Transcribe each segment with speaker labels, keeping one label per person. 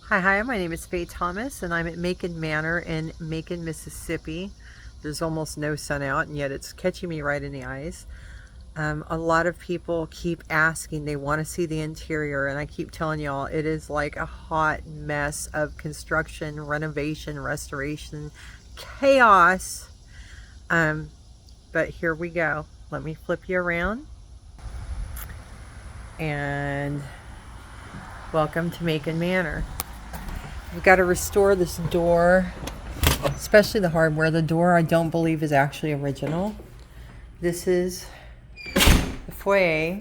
Speaker 1: Hi, my name is Faye Thomas, and I'm at Macon Manor in Macon, Mississippi. There's almost no sun out, and yet it's catching me right in the eyes. A lot of people keep asking, they want to see the interior, and I keep telling y'all it is like a hot mess of construction, renovation, restoration, chaos. But here we go. Let me flip you around, and welcome to Macon Manor. We've got to restore this door, especially the hardware. The door I don't believe is actually original. This is the foyer.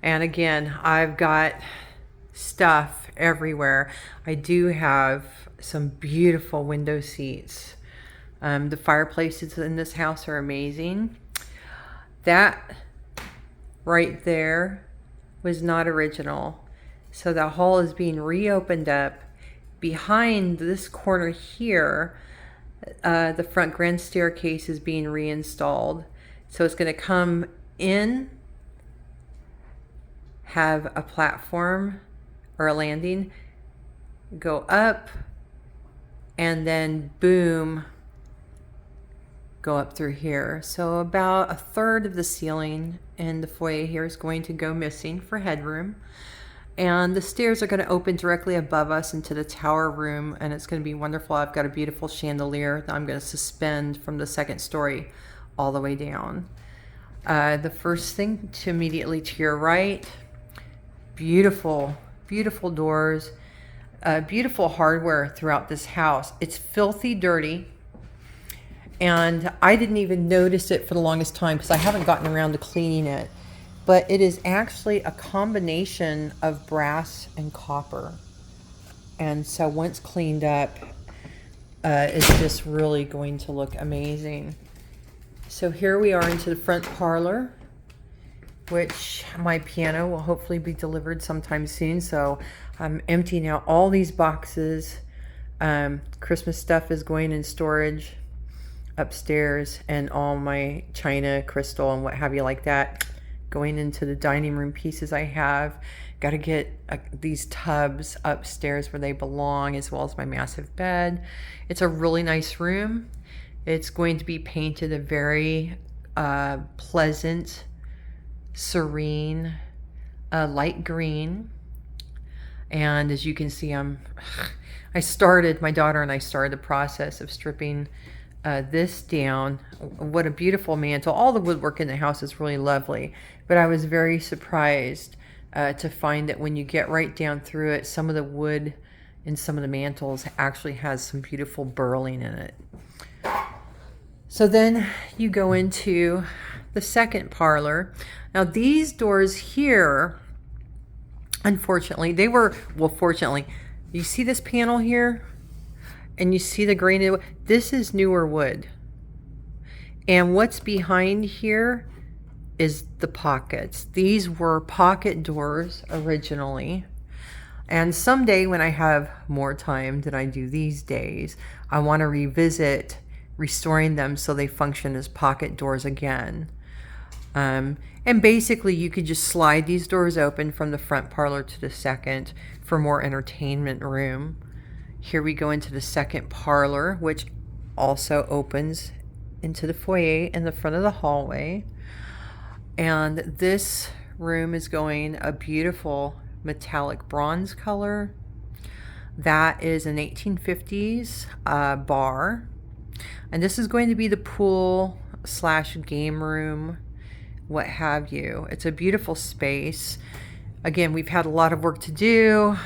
Speaker 1: And again, I've got stuff everywhere. I do have some beautiful window seats. The fireplaces in this house are amazing. That right there was not original. So the hall is being reopened up. Behind this corner here, the front grand staircase is being reinstalled. So it's going to come in, have a platform or a landing, go up, and then boom, go up through here. So about a third of the ceiling in the foyer here is going to go missing for headroom. And the stairs are going to open directly above us into the tower room, and it's going to be wonderful. I've got a beautiful chandelier that I'm going to suspend from the second story all the way down. The first thing to immediately to your right, beautiful, beautiful doors, beautiful hardware throughout this house. It's filthy dirty, and I didn't even notice it for the longest time because I haven't gotten around to cleaning it. But it is actually a combination of brass and copper. And so once cleaned up, it's just really going to look amazing. So here we are into the front parlor, which my piano will hopefully be delivered sometime soon. So I'm emptying out all these boxes. Christmas stuff is going in storage upstairs, and all my china, crystal, and what have you like that going into the dining room pieces I have. Got to get these tubs upstairs where they belong, as well as my massive bed. It's a really nice room. It's going to be painted a very pleasant, serene, light green. And as you can see, my daughter and I started the process of stripping this down. What a beautiful mantle. All the woodwork in the house is really lovely, but I was very surprised to find that when you get right down through it, some of the wood in some of the mantles actually has some beautiful burling in it. So then you go into the second parlor. Now these doors here, unfortunately, fortunately, you see this panel here? And you see the grain. This is newer wood. And what's behind here is the pockets. These were pocket doors originally. And someday when I have more time than I do these days, I want to revisit restoring them so they function as pocket doors again. And basically you could just slide these doors open from the front parlor to the second for more entertainment room. Here we go into the second parlor, which also opens into the foyer in the front of the hallway. And this room is going a beautiful metallic bronze color. That is an 1850s bar. And this is going to be the pool / game room, what have you. It's a beautiful space. Again, we've had a lot of work to do.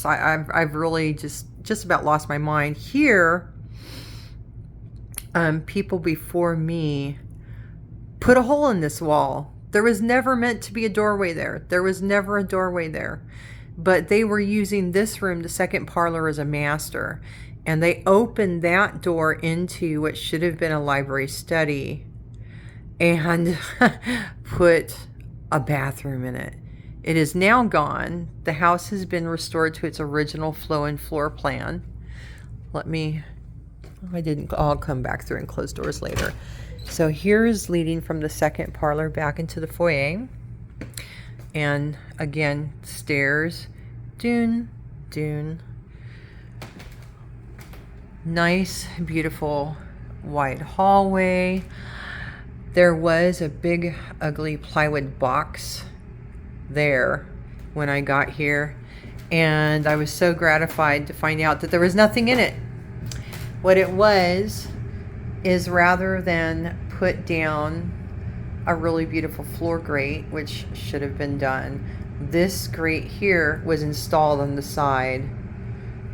Speaker 1: I've really just about lost my mind here. People before me put a hole in this wall. There was never meant to be a doorway there. There was never a doorway there. But they were using this room, the second parlor, as a master. And they opened that door into what should have been a library study and put a bathroom in it. It is now gone. The house has been restored to its original flow and floor plan. I'll come back through and close doors later. So here's leading from the second parlor back into the foyer. And again, stairs, dune. Nice, beautiful wide hallway. There was a big, ugly plywood box there when I got here, and I was so gratified to find out that there was nothing in it. What it was is, rather than put down a really beautiful floor grate, which should have been done, this grate here was installed on the side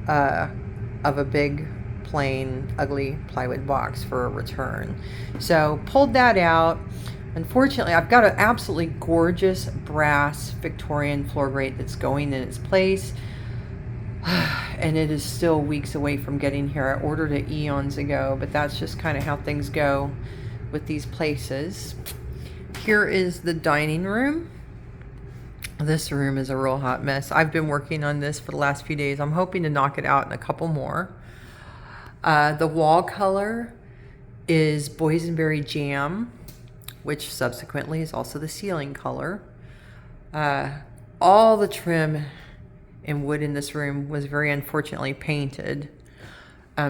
Speaker 1: of a big, plain, ugly plywood box for a return. So pulled that out. Unfortunately, I've got an absolutely gorgeous brass Victorian floor grate that's going in its place, and it is still weeks away from getting here. I ordered it eons ago, but that's just kind of how things go with these places. Here is the dining room. This room is a real hot mess. I've been working on this for the last few days. I'm hoping to knock it out in a couple more. The wall color is boysenberry jam, which subsequently is also the ceiling color. All the trim and wood in this room was very unfortunately painted.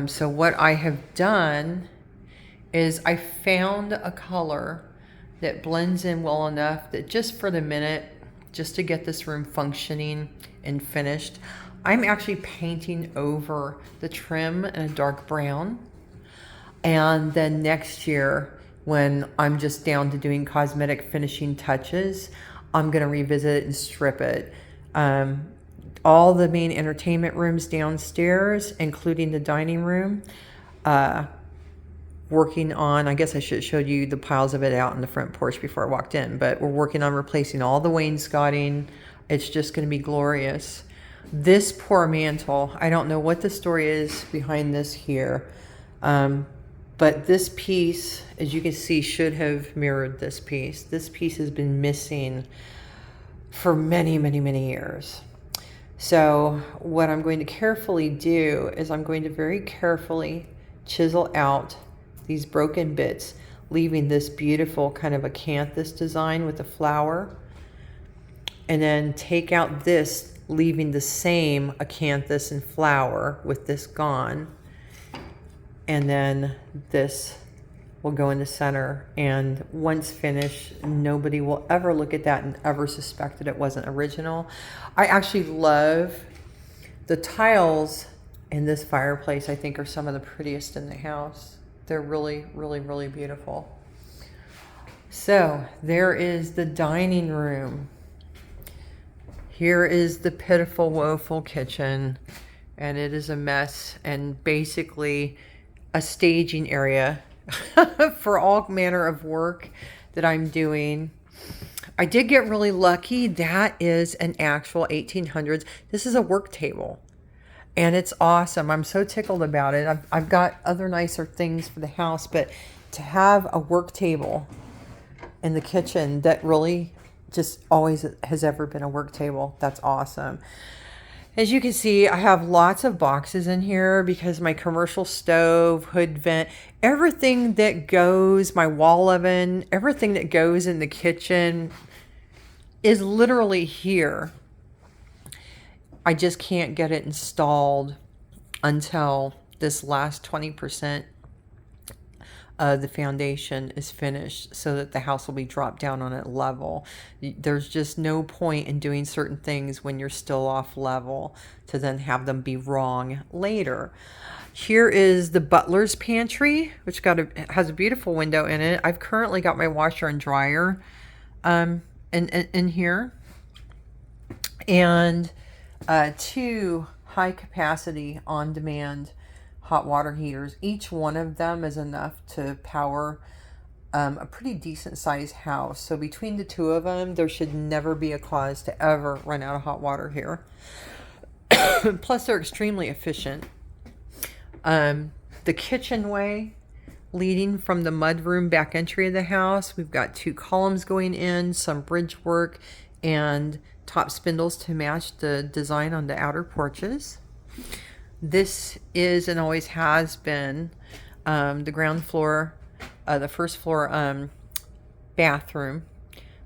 Speaker 1: So what I have done is I found a color that blends in well enough that just for the minute, just to get this room functioning and finished, I'm actually painting over the trim in a dark brown. And then next year, when I'm just down to doing cosmetic finishing touches, I'm gonna revisit it and strip it. All the main entertainment rooms downstairs, including the dining room, working on, I guess I should have showed you the piles of it out on the front porch before I walked in, but we're working on replacing all the wainscoting. It's just going to be glorious. This poor mantle, I don't know what the story is behind this here, but this piece, as you can see, should have mirrored this piece. This piece has been missing for many, many, many years. So what I'm going to carefully do is I'm going to very carefully chisel out these broken bits, leaving this beautiful kind of acanthus design with a flower, and then take out this, leaving the same acanthus and flower with this gone, and then this will go in the center. And once finished, nobody will ever look at that and ever suspect that it wasn't original. I actually love the tiles in this fireplace. I think are some of the prettiest in the house. They're really, really, really beautiful. So there is the dining room. Here is the pitiful, woeful kitchen, and it is a mess and basically a staging area for all manner of work that I'm doing. I did get really lucky. That is an actual 1800s. This is a work table. And it's awesome. I'm so tickled about it. I've got other nicer things for the house, but to have a work table in the kitchen that really just always has ever been a work table, that's awesome. As you can see, I have lots of boxes in here because my commercial stove, hood vent, everything that goes, my wall oven, everything that goes in the kitchen is literally here. I just can't get it installed until this last 20% of the foundation is finished, so that the house will be dropped down on it level. There's just no point in doing certain things when you're still off level to then have them be wrong later. Here is the butler's pantry, which has a beautiful window in it. I've currently got my washer and dryer in here, and 2 high capacity on demand hot water heaters. Each one of them is enough to power a pretty decent sized house. So between the 2 of them, there should never be a cause to ever run out of hot water here. Plus they're extremely efficient. The kitchenway leading from the mudroom back entry of the house, we've got 2 columns going in, some bridge work, and top spindles to match the design on the outer porches. This is and always has been the ground floor, the first floor bathroom.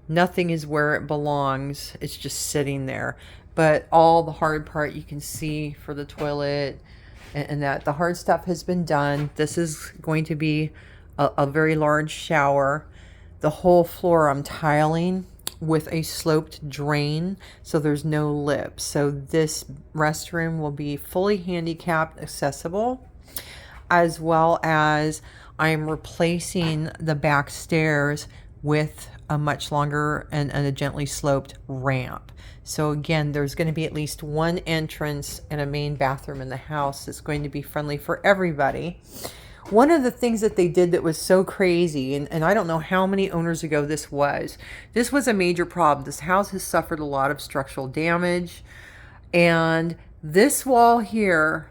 Speaker 1: Nothing is where it belongs. It's just sitting there. but all the hard part you can see for the toilet, and that the hard stuff has been done. This is going to be a very large shower. The whole floor I'm tiling with a sloped drain, so there's no lip. So this restroom will be fully handicapped accessible, as well as I'm replacing the back stairs with a much longer and a gently sloped ramp. So again, there's going to be at least one entrance and a main bathroom in the house that's going to be friendly for everybody. One of the things that they did that was so crazy, and I don't know how many owners ago this was a major problem. This house has suffered a lot of structural damage, and this wall here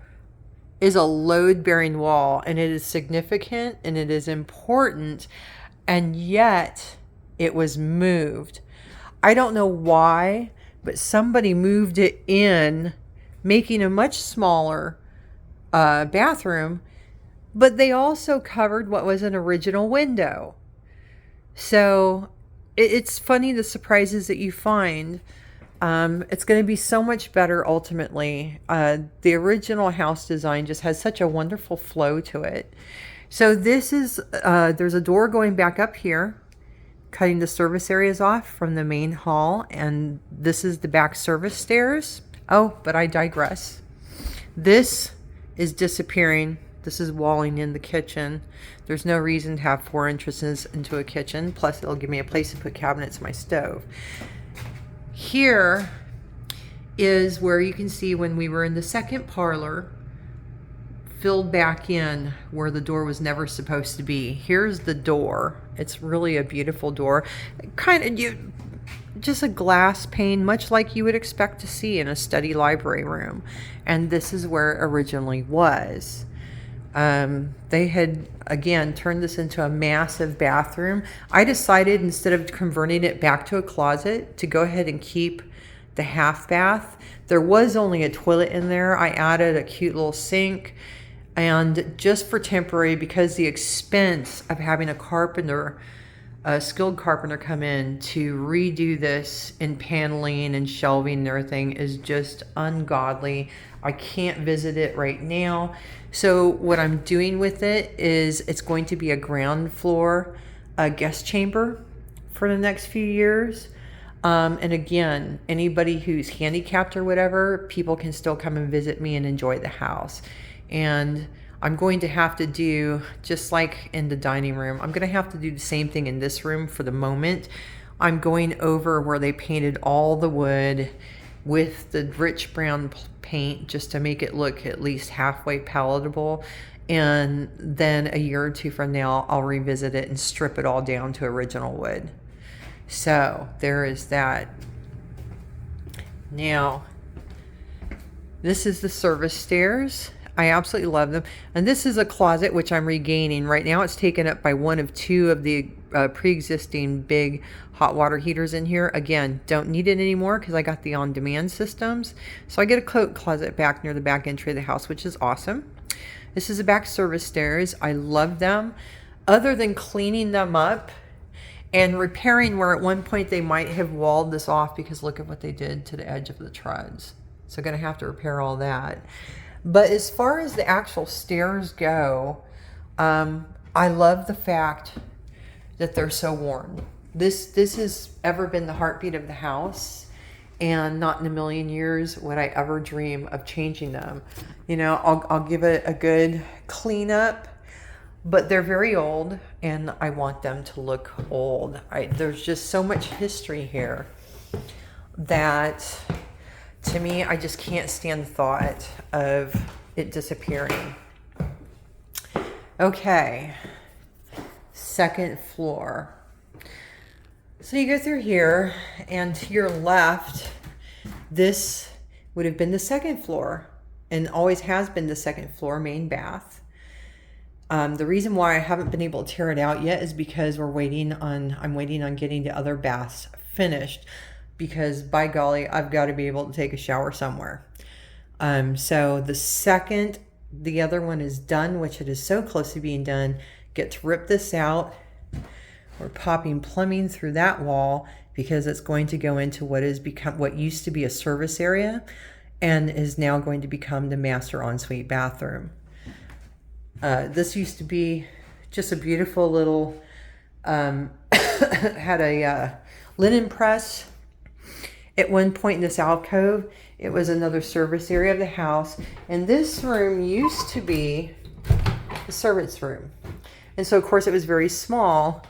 Speaker 1: is a load-bearing wall, and it is significant and it is important, and yet it was moved. I don't know why, but somebody moved it in, making a much smaller bathroom, but they also covered what was an original window. So it's funny the surprises that you find. It's going to be so much better ultimately. The original house design just has such a wonderful flow to it. So this is, there's a door going back up here, cutting the service areas off from the main hall. And this is the back service stairs. Oh, but I digress. This is disappearing. This is walling in the kitchen. There's no reason to have 4 entrances into a kitchen. Plus, it'll give me a place to put cabinets in my stove. Here is where you can see when we were in the second parlor, filled back in where the door was never supposed to be. Here's the door. It's really a beautiful door. Just a glass pane, much like you would expect to see in a study library room. And this is where it originally was. They had, again, turned this into a massive bathroom. I decided, instead of converting it back to a closet, to go ahead and keep the half bath. There was only a toilet in there. I added a cute little sink, and just for temporary, because the expense of having a skilled carpenter come in to redo this in paneling and shelving and everything is just ungodly. I can't visit it right now. So what I'm doing with it is it's going to be a ground floor guest chamber for the next few years. And again, anybody who's handicapped or whatever, people can still come and visit me and enjoy the house. And I'm going to have to do, just like in the dining room, I'm going to have to do the same thing in this room for the moment. I'm going over where they painted all the wood with the rich brown paint just to make it look at least halfway palatable. And then a year or two from now, I'll revisit it and strip it all down to original wood. So there is that. Now, this is the service stairs. I absolutely love them. And this is a closet, which I'm regaining. Right now it's taken up by one of 2 of the pre-existing big hot water heaters in here. Again, don't need it anymore because I got the on-demand systems. So I get a coat closet back near the back entry of the house, which is awesome. This is the back service stairs. I love them. Other than cleaning them up and repairing where at one point they might have walled this off, because look at what they did to the edge of the truds. So going to have to repair all that. But as far as the actual stairs go, I love the fact that they're so worn. This has ever been the heartbeat of the house, and not in a million years would I ever dream of changing them. You know, I'll give it a good cleanup, but they're very old, and I want them to look old. There's just so much history here that, to me, I just can't stand the thought of it disappearing. Okay, second floor. So you go through here, and to your left, this would have been the second floor, and always has been the second floor, main bath. The reason why I haven't been able to tear it out yet is because I'm waiting on getting the other baths finished, because by golly, I've got to be able to take a shower somewhere. So the second the other one is done, which it is so close to being done, get to rip this out. We're popping plumbing through that wall, because it's going to go into what used to be a service area and is now going to become the master ensuite bathroom. This used to be just a beautiful little, had a linen press at one point in this alcove. It was another service area of the house. And this room used to be the servant's room. And so, of course, it was very small.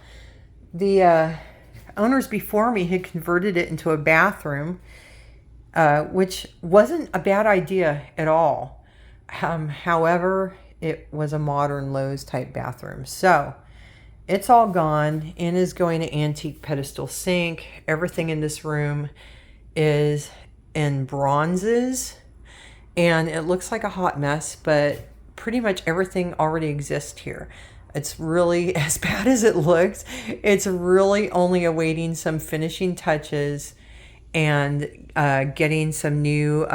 Speaker 1: The owners before me had converted it into a bathroom, which wasn't a bad idea at all. However, it was a modern Lowe's type bathroom. So it's all gone and is going to antique pedestal sink. Everything in this room is in bronzes, and it looks like a hot mess, but pretty much everything already exists here. It's really, as bad as it looks, it's really only awaiting some finishing touches and getting some new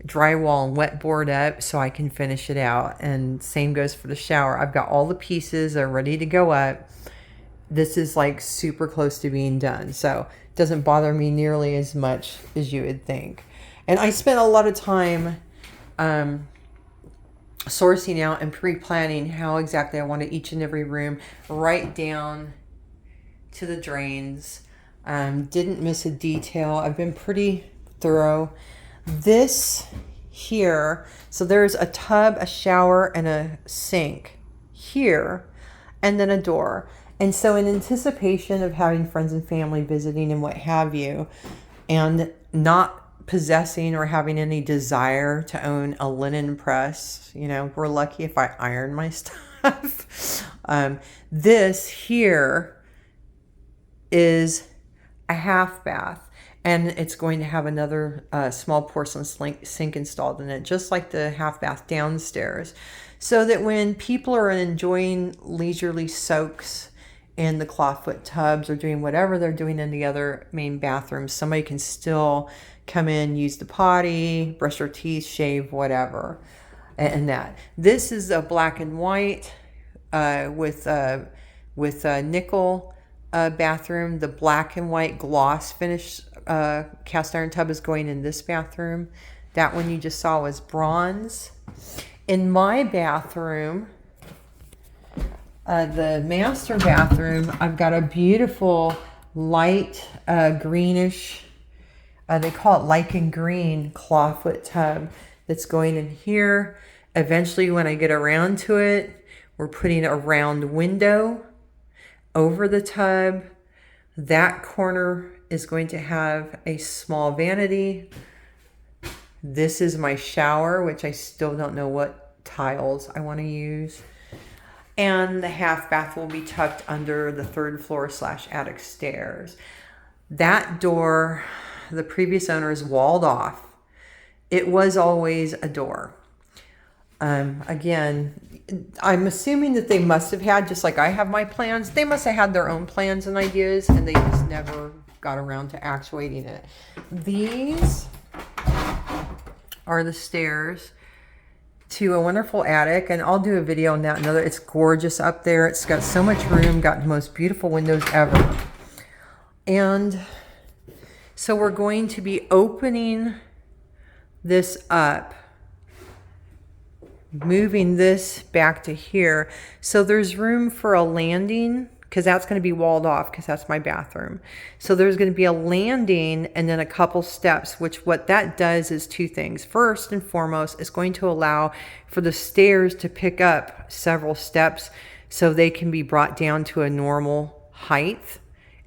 Speaker 1: drywall and wet board up so I can finish it out. And same goes for the shower. I've got all the pieces are ready to go up. This is like super close to being done, so it doesn't bother me nearly as much as you would think. And I spent a lot of time sourcing out and pre-planning how exactly I wanted each and every room, right down to the drains. Didn't miss a detail. I've been pretty thorough. This here, so there's a tub, a shower, and a sink here, and then a door. And so in anticipation of having friends and family visiting and what have you, and not possessing or having any desire to own a linen press, we're lucky if I iron my stuff. This here is a half bath, and it's going to have another small porcelain sink installed in it, just like the half bath downstairs, so that when people are enjoying leisurely soaks in the clawfoot tubs or doing whatever they're doing in the other main bathrooms, somebody can still come in, use the potty, brush their teeth, shave, whatever. And that. This is a black and white with a nickel bathroom. The black and white gloss finish cast iron tub is going in this bathroom. That one you just saw was bronze. In my bathroom, the master bathroom, I've got a beautiful light greenish, they call it lichen green clawfoot tub that's going in here. Eventually, when I get around to it, we're putting a round window over the tub. That corner is going to have a small vanity. This is my shower, which I still don't know what tiles I want to use. And the half bath will be tucked under the third floor / attic stairs. That door, the previous owners walled off. It was always a door. Again, I'm assuming that they must have had, just like I have my plans, they must have had their own plans and ideas, and they just never got around to actuating it. These are the stairs to a wonderful attic, and I'll do a video on that another. It's gorgeous up there. It's got so much room, got the most beautiful windows ever. And so we're going to be opening this up, moving this back to here. So there's room for a landing, because that's going to be walled off, because that's my bathroom. So there's going to be a landing and then a couple steps, which what that does is two things. First and foremost, it's going to allow for the stairs to pick up several steps so they can be brought down to a normal height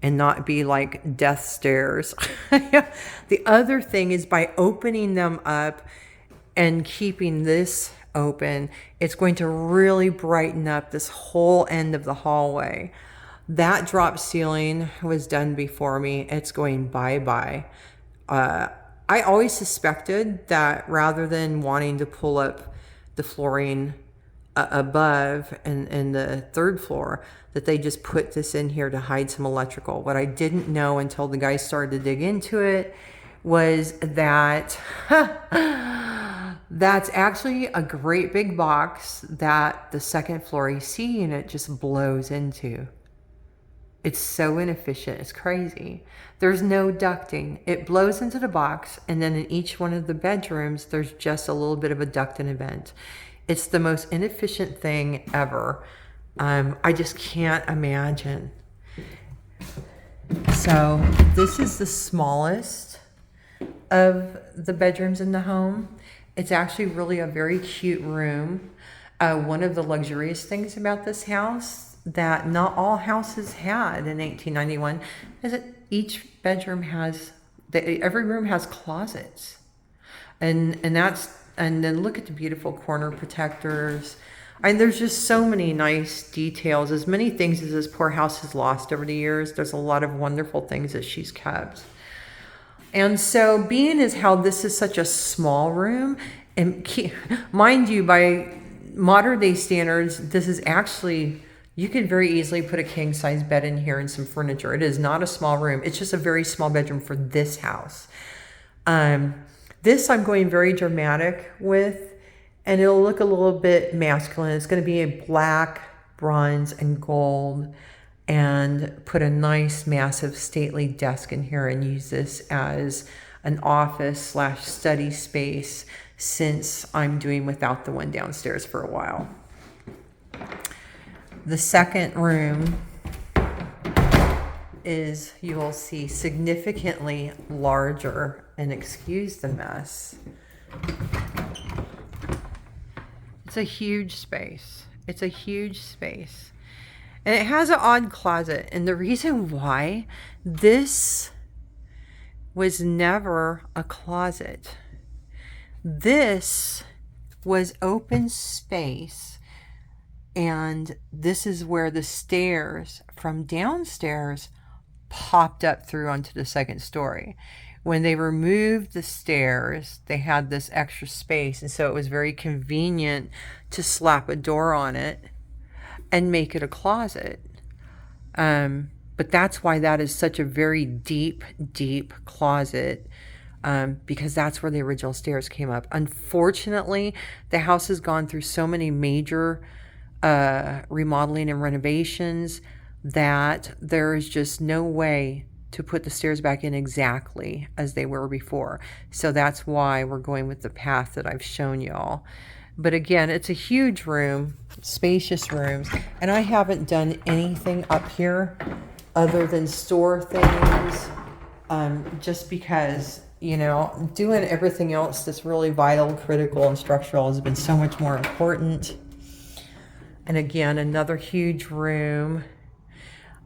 Speaker 1: and not be like death stairs. The other thing is, by opening them up and keeping this open, it's going to really brighten up this whole end of the hallway. That drop ceiling was done before me. It's going bye-bye. I always suspected that rather than wanting to pull up the flooring above in the third floor, that they just put this in here to hide some electrical. What I didn't know until the guys started to dig into it was that that's actually a great big box that the second floor AC unit just blows into. It's so inefficient. It's crazy. There's no ducting. It blows into the box, and then in each one of the bedrooms, there's just a little bit of a duct and a vent. It's the most inefficient thing ever. I just can't imagine. So this is the smallest of the bedrooms in the home. It's actually really a very cute room. One of the luxurious things about this house that not all houses had in 1891 is that each bedroom has, every room has closets. And then look at the beautiful corner protectors. There's just so many nice details. As many things as this poor house has lost over the years, there's a lot of wonderful things that she's kept. And so being as how this is such a small room, and mind you, by modern day standards, this is actually, you could very easily put a king size bed in here and some furniture. It is not a small room. It's just a very small bedroom for this house. This I'm going very dramatic with, and it'll look a little bit masculine. It's going to be a black, bronze, and gold, and put a nice, massive, stately desk in here and use this as an office / study space, since I'm doing without the one downstairs for a while. The second room is, you will see, significantly larger, and excuse the mess. It's a huge space. It's a huge space. And it has an odd closet. And the reason why, this was never a closet. This was open space. And this is where the stairs from downstairs popped up through onto the second story. When they removed the stairs, they had this extra space. And so it was very convenient to slap a door on it and make it a closet. But that's why that is such a very deep, deep closet, because that's where the original stairs came up. Unfortunately, the house has gone through so many major remodeling and renovations that there is just no way to put the stairs back in exactly as they were before. So that's why we're going with the path that I've shown y'all. But again, it's a huge room, spacious rooms, and I haven't done anything up here other than store things, just because, you know, doing everything else that's really vital, critical, and structural has been so much more important. And again, another huge room.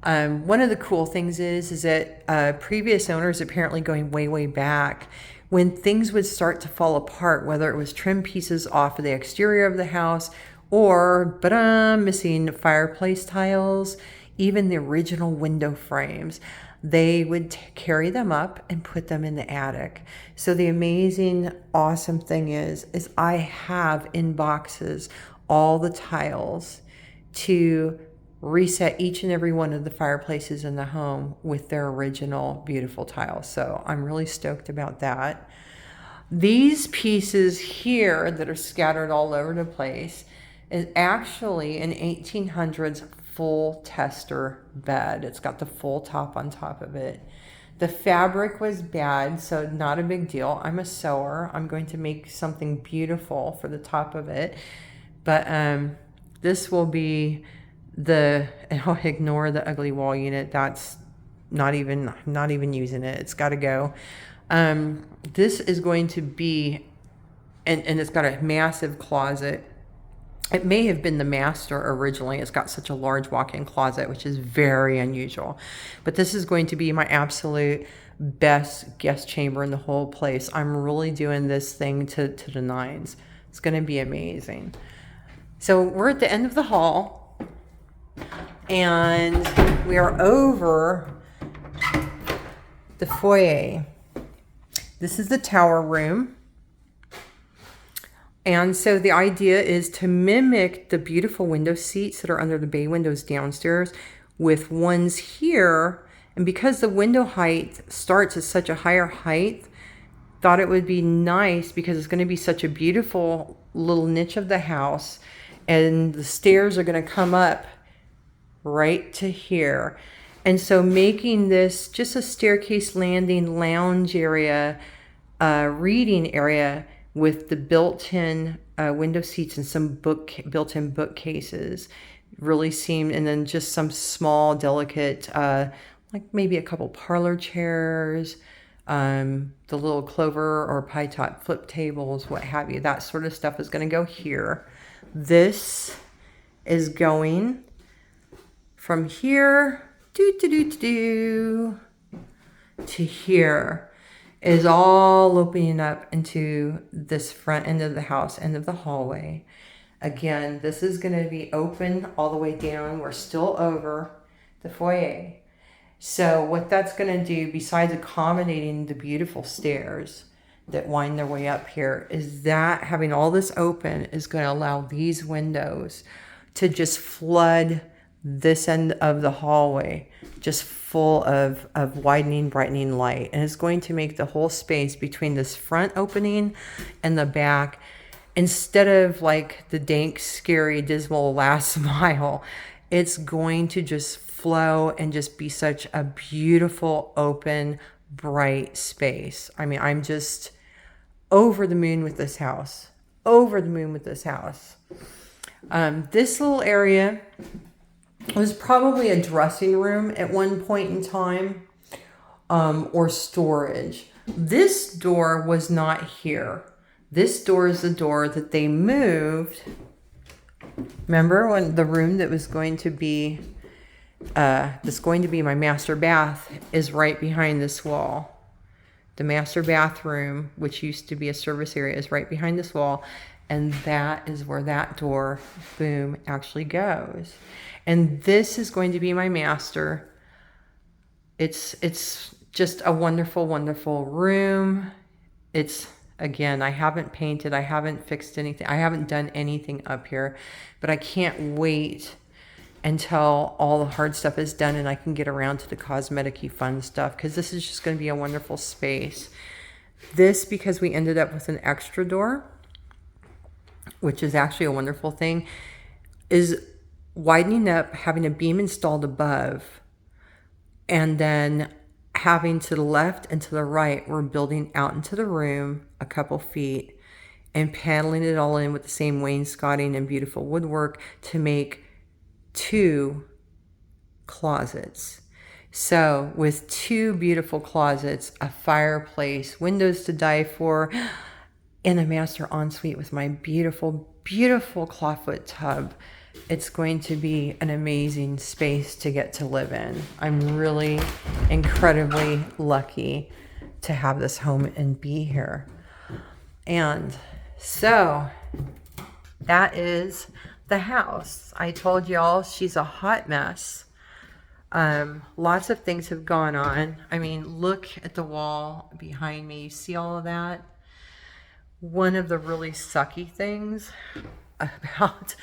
Speaker 1: One of the cool things is that previous owners, apparently going way, way back, when things would start to fall apart, whether it was trim pieces off of the exterior of the house or missing fireplace tiles, even the original window frames, they would carry them up and put them in the attic. So the amazing, awesome thing is I have in boxes all the tiles to reset each and every one of the fireplaces in the home with their original beautiful tiles. So I'm really stoked about that. These pieces here that are scattered all over the place is actually an 1800s full tester bed. It's got the full top on top of it. The fabric was bad, so not a big deal. I'm a sewer. I'm going to make something beautiful for the top of it. But this will be I'll ignore the ugly wall unit. That's not even using it. It's got to go. This is going to be, and it's got a massive closet. It may have been the master originally. It's got such a large walk-in closet, which is very unusual. But this is going to be my absolute best guest chamber in the whole place. I'm really doing this thing to the nines. It's going to be amazing. So we're at the end of the hall. And we are over the foyer. This is the tower room. And so the idea is to mimic the beautiful window seats that are under the bay windows downstairs with ones here. And because the window height starts at such a higher height, thought it would be nice, because it's going to be such a beautiful little niche of the house. And the stairs are going to come up right to here. And so making this just a staircase landing lounge area, reading area with the built-in window seats and some built-in bookcases really seemed, and then just some small delicate, like maybe a couple parlor chairs, the little clover or pie top flip tables, what have you. That sort of stuff is going to go here. This is going from here to here, is all opening up into this front end of the house, end of the hallway. Again, this is going to be open all the way down. We're still over the foyer. So what that's going to do, besides accommodating the beautiful stairs that wind their way up here, is that having all this open is going to allow these windows to just flood this end of the hallway, just full of widening, brightening light. And it's going to make the whole space between this front opening and the back, instead of like the dank, scary, dismal last mile, it's going to just flow and just be such a beautiful, open, bright space. I mean, I'm just over the moon with this house. Over the moon with this house. This little area was probably a dressing room at one point in time, or storage. This door was not here. This door is the door that they moved. Remember when the room that was going to be, that's going to be my master bath, is right behind this wall. The master bathroom, which used to be a service area, is right behind this wall. And that is where that door, boom, actually goes. And this is going to be my master. It's just a wonderful, wonderful room. It's, again, I haven't painted, I haven't fixed anything, I haven't done anything up here, but I can't wait until all the hard stuff is done and I can get around to the cosmetic-y fun stuff, because this is just going to be a wonderful space. This, because we ended up with an extra door, which is actually a wonderful thing, is widening up, having a beam installed above, and then having to the left and to the right, we're building out into the room a couple feet and paneling it all in with the same wainscoting and beautiful woodwork to make 2 closets. So with 2 beautiful closets, a fireplace, windows to die for, and a master ensuite with my beautiful, beautiful clawfoot tub, it's going to be an amazing space to get to live in. I'm really incredibly lucky to have this home and be here. And so that is the house. I told y'all she's a hot mess. Lots of things have gone on. I mean, look at the wall behind me. You see all of that? One of the really sucky things about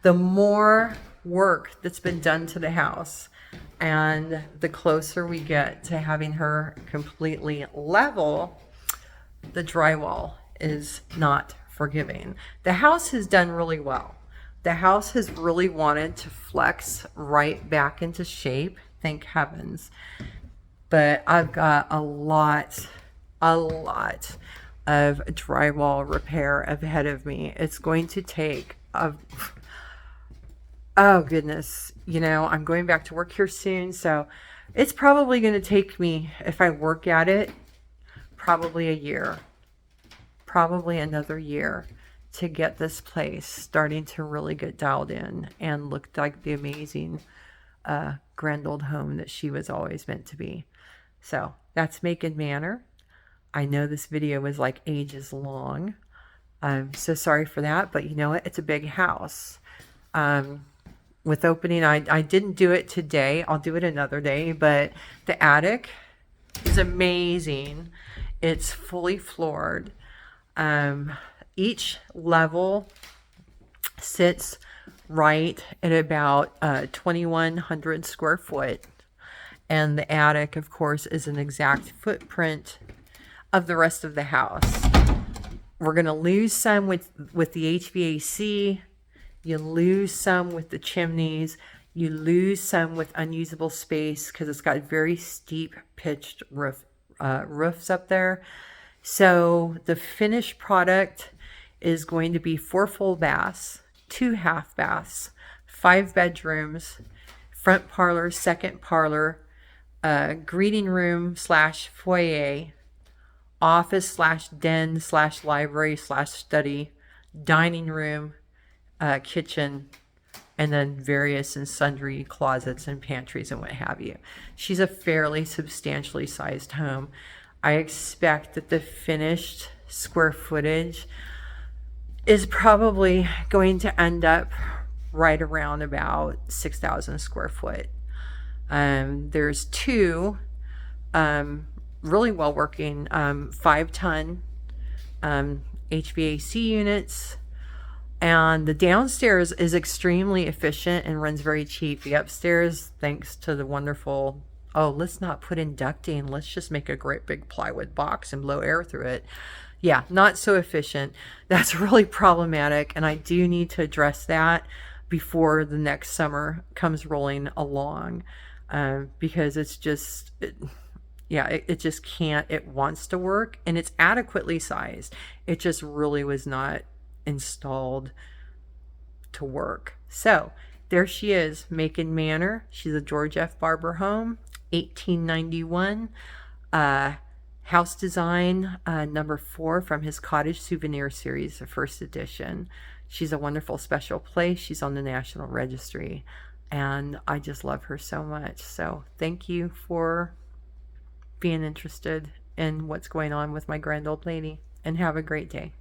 Speaker 1: the more work that's been done to the house, and the closer we get to having her completely level, the drywall is not forgiving. The house has done really well. The house has really wanted to flex right back into shape, thank heavens. But I've got a lot of drywall repair ahead of me. It's going to take oh goodness, you know, I'm going back to work here soon, so it's probably going to take me, if I work at it, probably a year, probably another year, to get this place starting to really get dialed in and look like the amazing grand old home that she was always meant to be. So that's Macon Manor. I know this video was like ages long. I'm so sorry for that, but you know what? It's a big house. With opening, I didn't do it today. I'll do it another day, but the attic is amazing. It's fully floored. Each level sits right at about 2,100 square foot. And the attic, of course, is an exact footprint of the rest of the house. We're going to lose some with the HVAC. You lose some with the chimneys. You lose some with unusable space because it's got very steep pitched roofs up there. So the finished product is going to be 4 full baths, 2 half baths, 5 bedrooms, front parlor, second parlor, greeting room slash foyer, office slash den slash library slash study, dining room, kitchen, and then various and sundry closets and pantries and what have you. She's a fairly substantially sized home. I expect that the finished square footage is probably going to end up right around about 6,000 square foot. There's 2 really well working 5-ton HVAC units. And the downstairs is extremely efficient and runs very cheap. The upstairs, thanks to the wonderful, oh, let's not put in ducting. Let's just make a great big plywood box and blow air through it. Yeah, not so efficient. That's really problematic. And I do need to address that before the next summer comes rolling along. Because it's just, it just can't, it wants to work and it's adequately sized. It just really was not installed to work. So there she is, Macon Manor. She's a George F. Barber home, 1891. House design number 4 from his Cottage Souvenir series, the first edition. She's a wonderful special place. She's on the National Registry, and I just love her so much. So thank you for being interested in what's going on with my grand old lady, and have a great day.